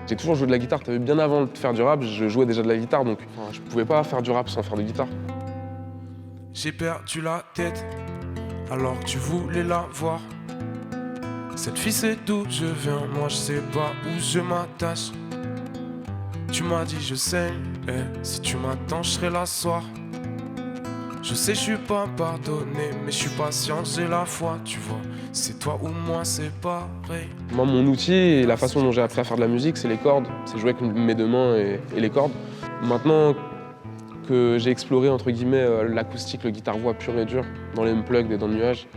J'ai toujours joué de la guitare, t'as vu, bien avant de faire du rap, je jouais déjà de la guitare, donc je pouvais pas faire du rap sans faire de guitare. J'ai perdu la tête alors que tu voulais la voir. Cette fille c'est d'où je viens, moi je sais pas où je m'attache. Tu m'as dit je sais, si tu m'attends je serai là ce soir. Je sais je suis pas pardonné, mais je suis patient, j'ai la foi, tu vois. C'est toi ou moi, c'est pareil. Moi, mon outil et la façon dont j'ai appris à faire de la musique, c'est les cordes. C'est jouer avec mes deux mains et les cordes. Maintenant que j'ai exploré, entre guillemets, l'acoustique, le guitare-voix pur et dur, dans les unplugged et dans le nuage,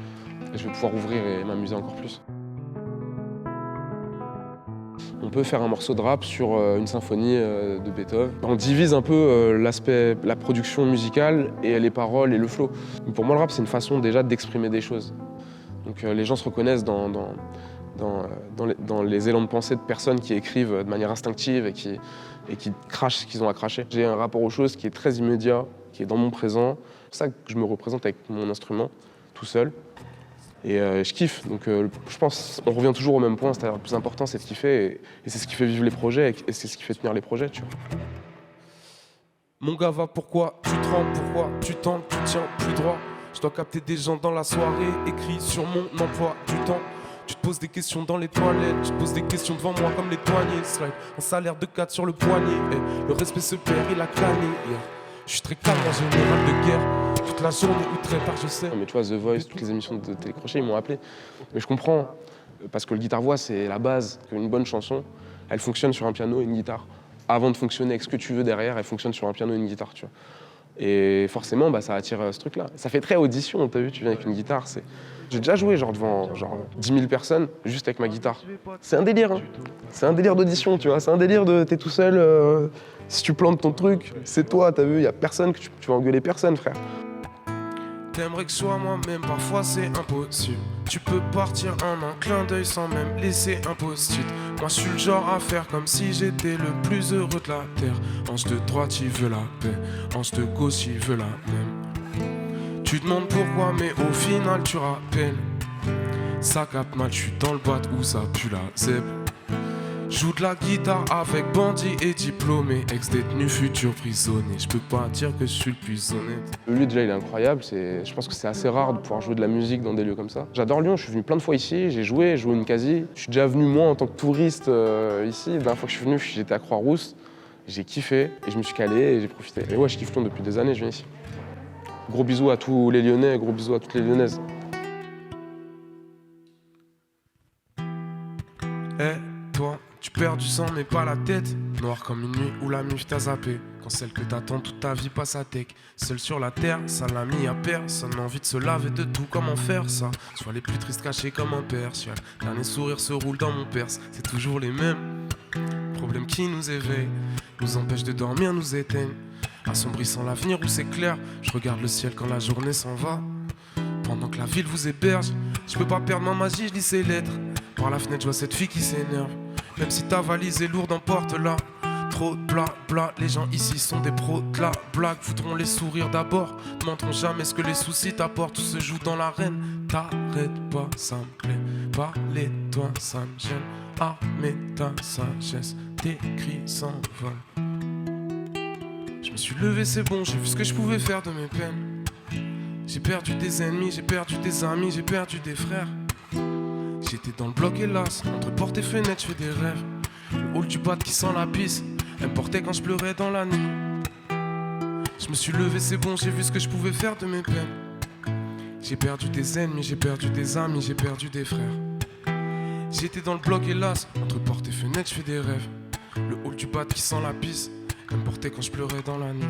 je vais pouvoir ouvrir et m'amuser encore plus. On peut faire un morceau de rap sur une symphonie de Beethoven. On divise un peu l'aspect, la production musicale et les paroles et le flow. Pour moi, le rap, c'est une façon déjà d'exprimer des choses. Donc les gens se reconnaissent dans les élans de pensée de personnes qui écrivent de manière instinctive et qui crachent ce qu'ils ont à cracher. J'ai un rapport aux choses qui est très immédiat, qui est dans mon présent. C'est ça que je me représente avec mon instrument, tout seul. Et je kiffe, donc je pense qu'on revient toujours au même point, c'est-à-dire le plus important c'est de kiffer et c'est ce qui fait vivre les projets et c'est ce qui fait tenir les projets, tu vois. Mon gars va pourquoi tu trembles, pourquoi tu tentes, tu tiens plus droit. Je dois capter des gens dans la soirée, écrit sur mon emploi du temps. Tu te poses des questions dans les toilettes, tu te poses des questions devant moi comme les douaniers. Slide, un salaire de 4 sur le poignet, le respect se perd, il a clané. Je suis très calme en général de guerre. Toute la journée ou très tard, je sais. Mais tu vois, The Voice, toutes les émissions de télécrochet, ils m'ont appelé. Mais je comprends, parce que le guitare-voix, c'est la base. Une bonne chanson, elle fonctionne sur un piano et une guitare. Avant de fonctionner avec ce que tu veux derrière, elle fonctionne sur un piano et une guitare, tu vois. Et forcément, ça attire ce truc-là. Ça fait très audition, t'as vu, tu viens avec une guitare. J'ai déjà joué devant 10 000 personnes, juste avec ma guitare. C'est un délire, hein. C'est un délire d'audition, tu vois. C'est un délire de t'es tout seul, si tu plantes ton truc, c'est toi, t'as vu, il y a personne, tu vas engueuler personne, frère. T'aimerais que je sois moi-même, parfois c'est impossible. Tu peux partir en un clin d'œil sans même laisser un post-it. Moi je suis le genre à faire comme si j'étais le plus heureux de la terre. Hanche de droite, il veut la paix. Hanche de gauche, il veut la même. Tu demandes pourquoi, mais au final tu rappelles. Ça capte mal, je suis dans le boîte où ça pue la zèbre. Joue de la guitare avec bandit et diplômé, ex-détenu, futur prisonnier. Je peux pas dire que je suis le plus honnête. Le lieu déjà il est incroyable, je pense que c'est assez rare de pouvoir jouer de la musique dans des lieux comme ça. J'adore Lyon, je suis venu plein de fois ici, j'ai joué une quasi. Je suis déjà venu moi en tant que touriste ici. La dernière fois que je suis venu, j'étais à Croix-Rousse, j'ai kiffé et je me suis calé et j'ai profité. Et ouais, je kiffe Lyon depuis des années, je viens ici. Gros bisous à tous les Lyonnais, gros bisous à toutes les Lyonnaises. Toi, tu perds du sang mais pas la tête. Noir comme une nuit où la mif t'a zappé. Quand celle que t'attends toute ta vie passe à tech. Seul sur la terre, ça l'a mis à personne. Envie de se laver de tout, comment faire ça? Soit les plus tristes cachés comme un persial. Dernier sourire se roule dans mon perse. C'est toujours les mêmes problèmes qui nous éveillent, nous empêchent de dormir, nous éteignent. Assombrissant l'avenir où c'est clair. Je regarde le ciel quand la journée s'en va. Pendant que la ville vous héberge, je peux pas perdre ma magie, je lis ses lettres. Par la fenêtre, je vois cette fille qui s'énerve. Même si ta valise est lourde, emporte-la. Trop de blabla, les gens ici sont des pros de la blague. Voudront les sourires d'abord, demanderont jamais ce que les soucis t'apportent. Tout se joue dans l'arène, t'arrêtes pas, ça me plaît. Parler de toi, ça me gêne. Ah, mais ta sagesse, tes cris s'envolent. Je me suis levé, c'est bon, j'ai vu ce que je pouvais faire de mes peines. J'ai perdu des ennemis, j'ai perdu des amis, j'ai perdu des frères. J'étais dans le bloc hélas, entre porte et fenêtre, je fais des rêves. Le hall du bad qui sent la pisse, elle me portait quand je pleurais dans la nuit. Je me suis levé, c'est bon, j'ai vu ce que je pouvais faire de mes peines. J'ai perdu des ennemis, j'ai perdu des amis, j'ai perdu des frères. J'étais dans le bloc hélas, entre porte et fenêtre, je fais des rêves. Le hall du bad qui sent la pisse, elle me portait quand je pleurais dans la nuit.